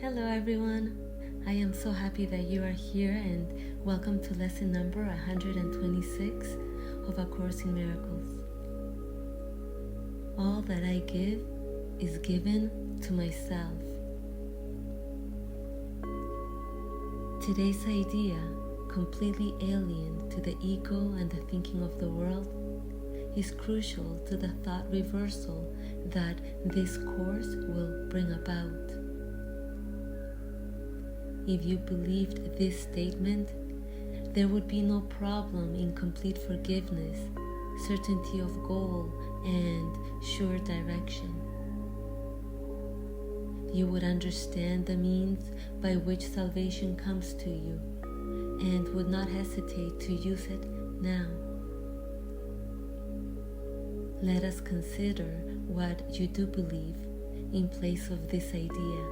Hello everyone, I am so happy that you are here and welcome to lesson number 126 of A Course in Miracles. All that I give is given to myself. Today's idea, completely alien to the ego and the thinking of the world, is crucial to the thought reversal that this course will bring about. If you believed this statement, there would be no problem in complete forgiveness, certainty of goal, and sure direction. You would understand the means by which salvation comes to you and would not hesitate to use it now. Let us consider what you do believe in place of this idea.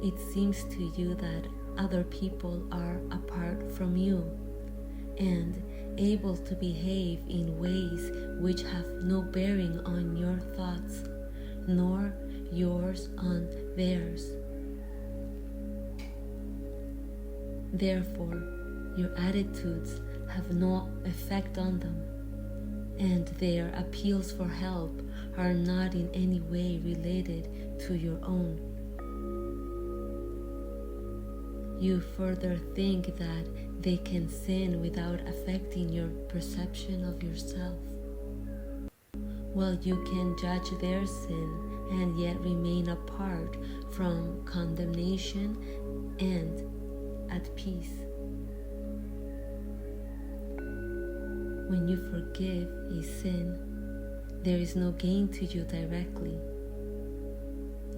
It seems to you that other people are apart from you and able to behave in ways which have no bearing on your thoughts, nor yours on theirs. Therefore, your attitudes have no effect on them, and their appeals for help are not in any way related to your own. You further think that they can sin without affecting your perception of yourself, while you can judge their sin and yet remain apart from condemnation and at peace. When you forgive a sin, there is no gain to you directly.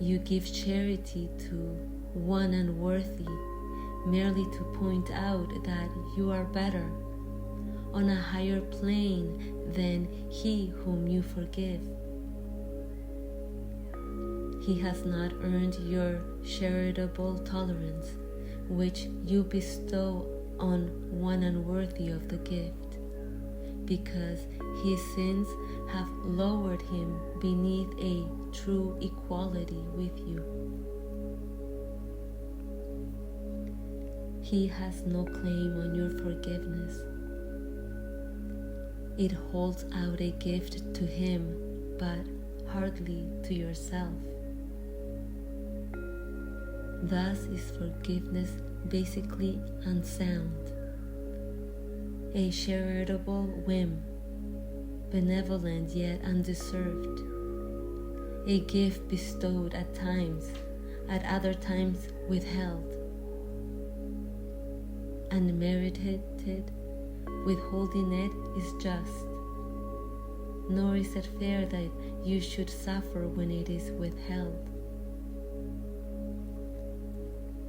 You give charity to one unworthy merely to point out that you are better, on a higher plane than he whom you forgive. He has not earned your charitable tolerance, which you bestow on one unworthy of the gift, because his sins have lowered him beneath a true equality with you. He has no claim on your forgiveness. It holds out a gift to him, but hardly to yourself. Thus is forgiveness basically unsound, a charitable whim, benevolent yet undeserved, a gift bestowed at times, at other times withheld. Unmerited, withholding it is just, nor is it fair that you should suffer when it is withheld.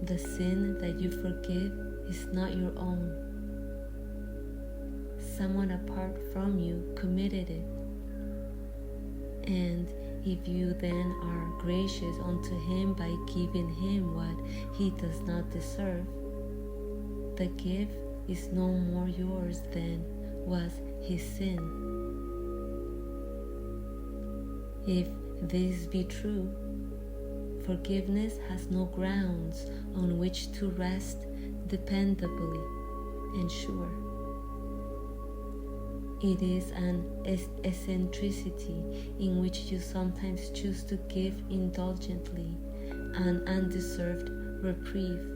The sin that you forgive is not your own. Someone apart from you committed it. And if you then are gracious unto him by giving him what he does not deserve, the gift is no more yours than was his sin. If this be true, forgiveness has no grounds on which to rest dependably and sure. It is an eccentricity in which you sometimes choose to give indulgently an undeserved reprieve.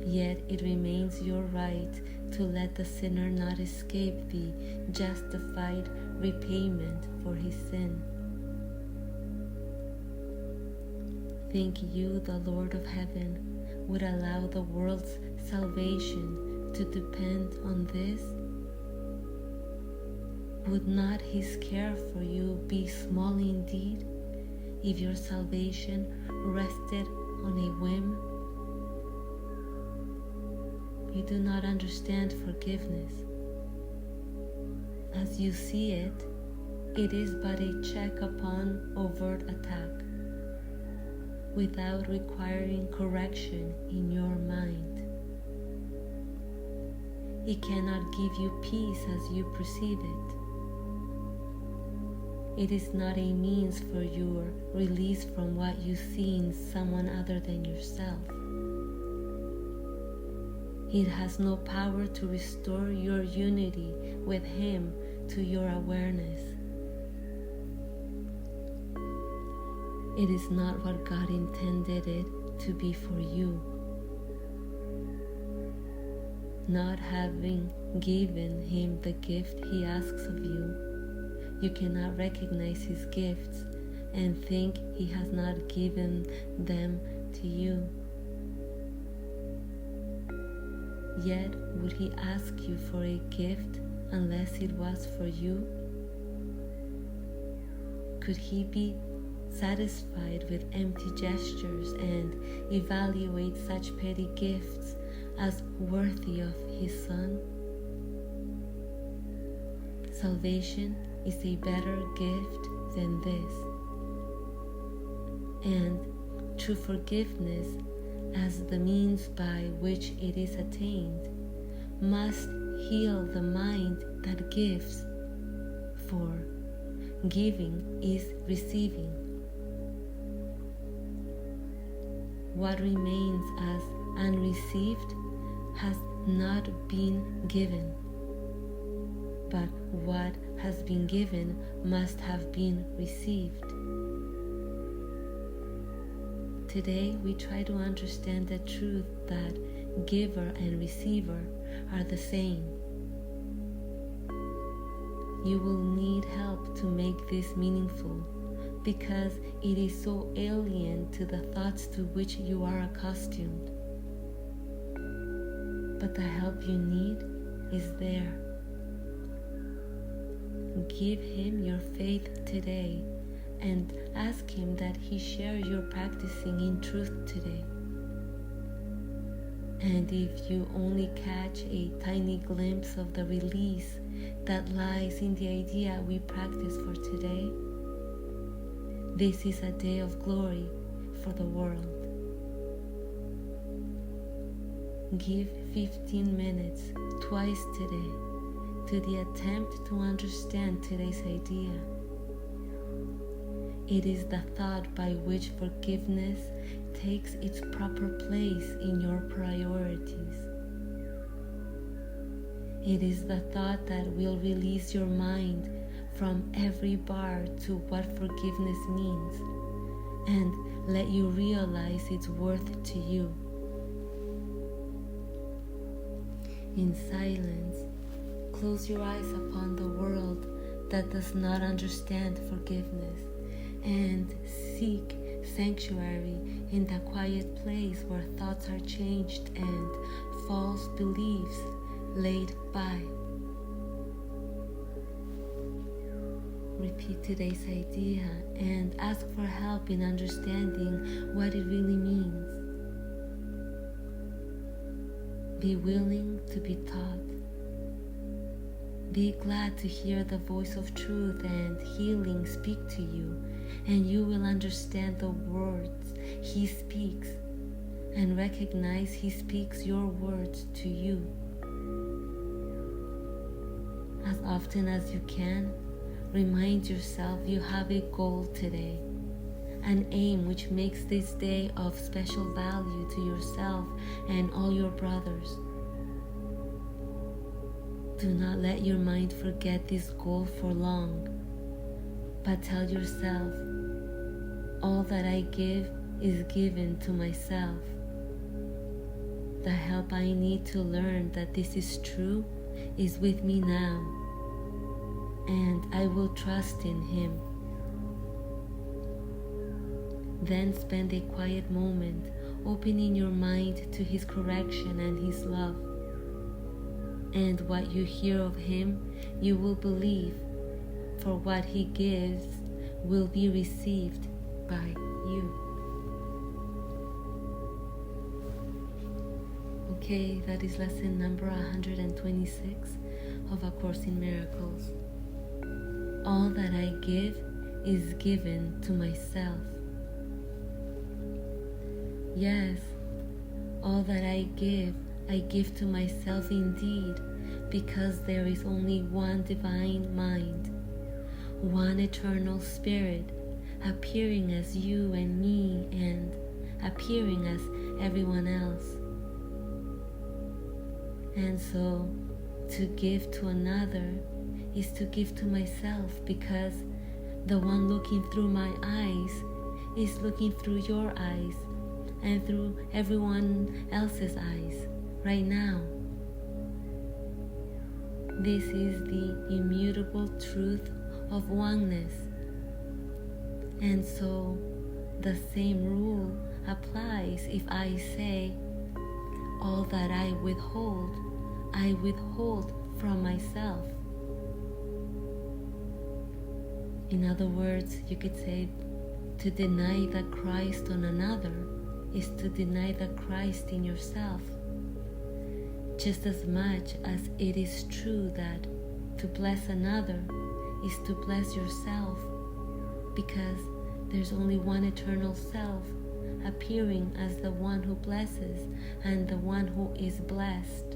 Yet it remains your right to let the sinner not escape the justified repayment for his sin. Think you the Lord of heaven would allow the world's salvation to depend on this? Would not his care for you be small indeed if your salvation rested on a whim? You do not understand forgiveness. As you see it, it is but a check upon overt attack, without requiring correction in your mind. It cannot give you peace as you perceive it. it is not a means for your release from what you see in someone other than yourself. It has no power to restore your unity with Him to your awareness. It is not what God intended it to be for you. Not having given Him the gift He asks of you, you cannot recognize His gifts and think He has not given them to you. Yet, would He ask you for a gift unless it was for you? Could He be satisfied with empty gestures and evaluate such petty gifts as worthy of His Son? Salvation is a better gift than this, and true forgiveness, as the means by which it is attained, must heal the mind that gives, for giving is receiving. What remains as unreceived has not been given, but what has been given must have been received. Today we try to understand the truth that giver and receiver are the same. You will need help to make this meaningful, because it is so alien to the thoughts to which you are accustomed. But the help you need is there. Give Him your faith today and ask Him that He share your practicing in truth today. And if you only catch a tiny glimpse of the release that lies in the idea we practice for today, this is a day of glory for the world. Give 15 minutes twice today to the attempt to understand today's idea. It is the thought by which forgiveness takes its proper place in your priorities. It is the thought that will release your mind from every bar to what forgiveness means and let you realize its worth to you. In silence, close your eyes upon the world that does not understand forgiveness and seek sanctuary in the quiet place where thoughts are changed and false beliefs laid by. Repeat today's idea and ask for help in understanding what it really means. Be willing to be taught. Be glad to hear the voice of truth and healing speak to you, and you will understand the words He speaks and recognize He speaks your words to you. As often as you can, remind yourself you have a goal today, an aim which makes this day of special value to yourself and all your brothers. Do not let your mind forget this goal for long, but tell yourself, all that I give is given to myself. The help I need to learn that this is true is with me now, and I will trust in Him. Then spend a quiet moment opening your mind to His correction and His love. And what you hear of Him, you will believe, for what He gives will be received by you. Okay, that is lesson number 126 of A Course in Miracles. All that I give is given to myself. Yes, all that I give to myself indeed, because there is only one divine mind, one eternal spirit appearing as you and me and appearing as everyone else. And so to give to another is to give to myself, because the one looking through my eyes is looking through your eyes and through everyone else's eyes right now. This is the immutable truth of oneness. And so the same rule applies if I say, all that I withhold from myself. In other words, you could say to deny the Christ on another is to deny the Christ in yourself. Just as much as it is true that to bless another is to bless yourself, because there's only one eternal self appearing as the one who blesses and the one who is blessed,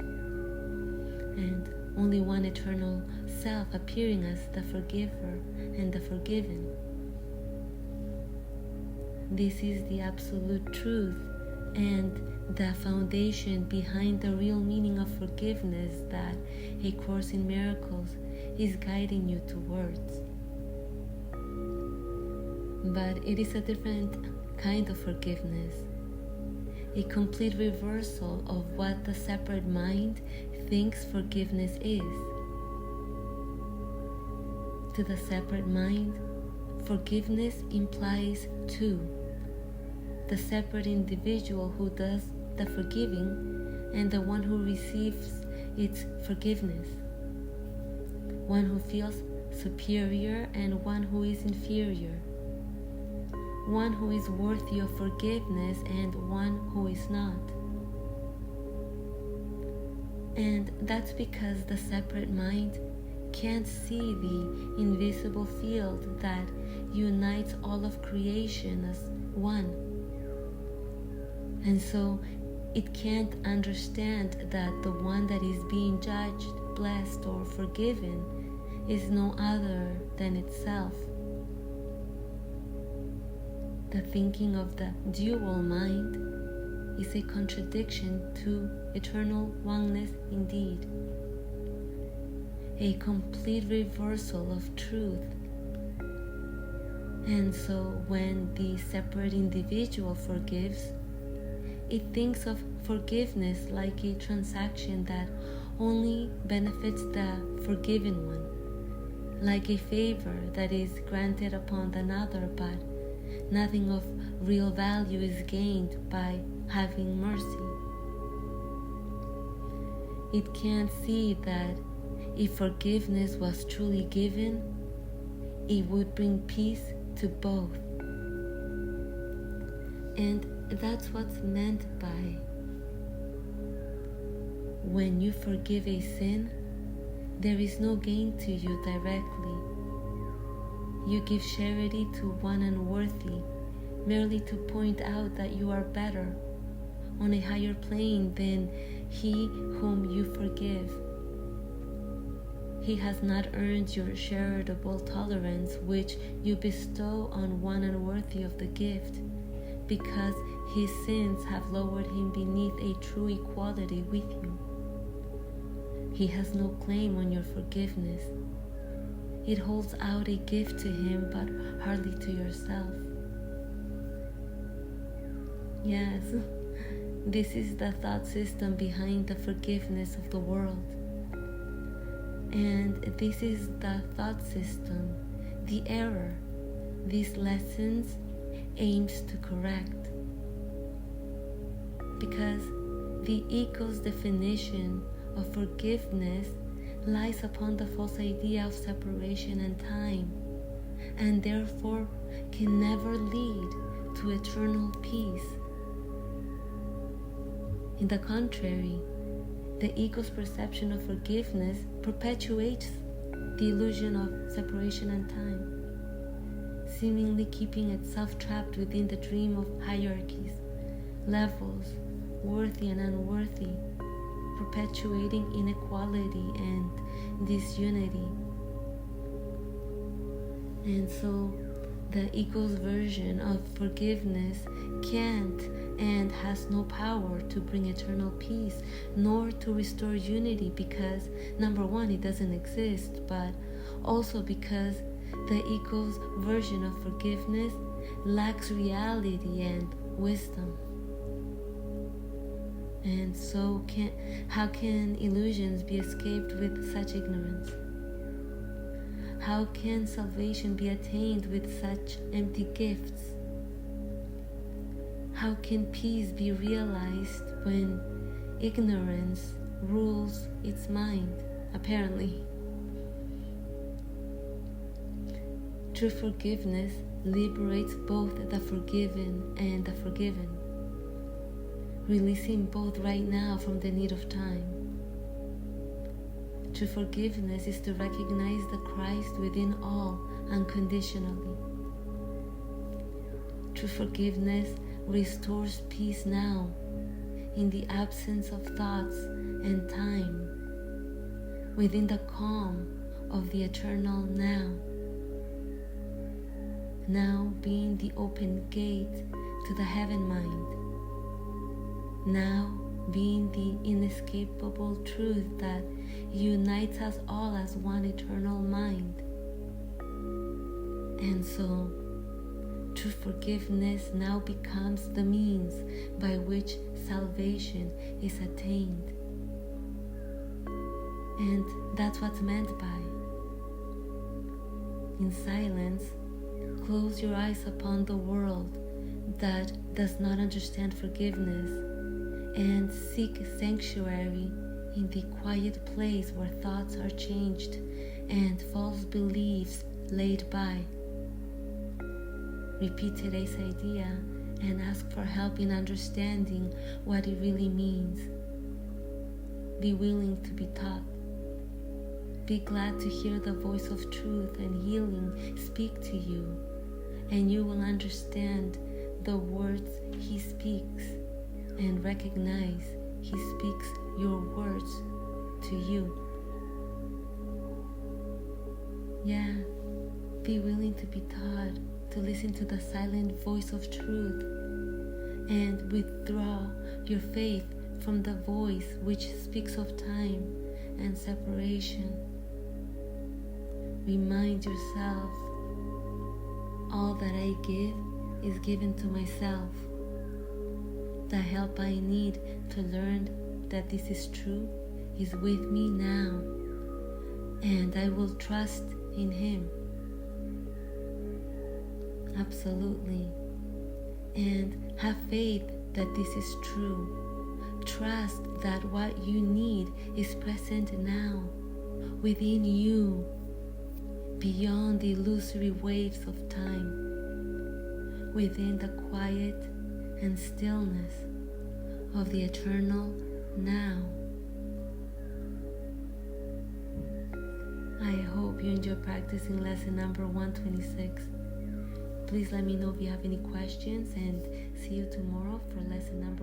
and only one eternal self appearing as the forgiver and the forgiven. This is the absolute truth and the foundation behind the real meaning of forgiveness that A Course in Miracles is guiding you towards. But it is a different kind of forgiveness, a complete reversal of what the separate mind thinks forgiveness is. To the separate mind, forgiveness implies two: the separate individual who does the forgiving and the one who receives its forgiveness, one who feels superior and one who is inferior, one who is worthy of forgiveness and one who is not. And that's because the separate mind can't see the invisible field that unites all of creation as one. And so it can't understand that the one that is being judged, blessed, or forgiven is no other than itself. The thinking of the dual mind is a contradiction to eternal oneness indeed, a complete reversal of truth. And so when the separate individual forgives, it thinks of forgiveness like a transaction that only benefits the forgiven one, like a favor that is granted upon another, but nothing of real value is gained by having mercy. It can't see that if forgiveness was truly given, it would bring peace to both. And that's what's meant by when you forgive a sin, there is no gain to you directly. You give charity to one unworthy merely to point out that you are better, on a higher plane than he whom you forgive. He has not earned your charitable tolerance which you bestow on one unworthy of the gift, because his sins have lowered him beneath a true equality with you. He has no claim on your forgiveness. It holds out a gift to him, but hardly to yourself. Yes, this is the thought system behind the forgiveness of the world. And this is the thought system, the error these lessons aims to correct. Because the ego's definition of forgiveness lies upon the false idea of separation and time, and therefore can never lead to eternal peace. In the contrary, the ego's perception of forgiveness perpetuates the illusion of separation and time, seemingly keeping itself trapped within the dream of hierarchies, levels, worthy and unworthy, perpetuating inequality and disunity. And so the ego's version of forgiveness can't and has no power to bring eternal peace, nor to restore unity, because number one, it doesn't exist, but also because the ego's version of forgiveness lacks reality and wisdom. And so how can illusions be escaped with such ignorance? How can salvation be attained with such empty gifts? How can peace be realized when ignorance rules its mind, apparently? True forgiveness liberates both the forgiven and the forgiven, releasing both right now from the need of time. True forgiveness is to recognize the Christ within all unconditionally. True forgiveness restores peace now, in the absence of thoughts and time, within the calm of the eternal now. Now being the open gate to the heaven mind. Now being the inescapable truth that unites us all as one eternal mind. And so, true forgiveness now becomes the means by which salvation is attained. And that's what's meant by. In silence, close your eyes upon the world that does not understand forgiveness, and seek sanctuary in the quiet place where thoughts are changed and false beliefs laid by. Repeat today's idea and ask for help in understanding what it really means. Be willing to be taught. Be glad to hear the voice of truth and healing speak to you, and you will understand the words he speaks and recognize he speaks your words to you. Yeah, be willing to be taught to listen to the silent voice of truth and withdraw your faith from the voice which speaks of time and separation. Remind yourself, all that I give is given to myself. The help I need to learn that this is true is with me now, and I will trust in him. Absolutely. And have faith that this is true. Trust that what you need is present now, within you, beyond the illusory waves of time, within the quiet and stillness of the eternal now. I hope you enjoy practicing lesson number 126. Please let me know if you have any questions, and see you tomorrow for lesson number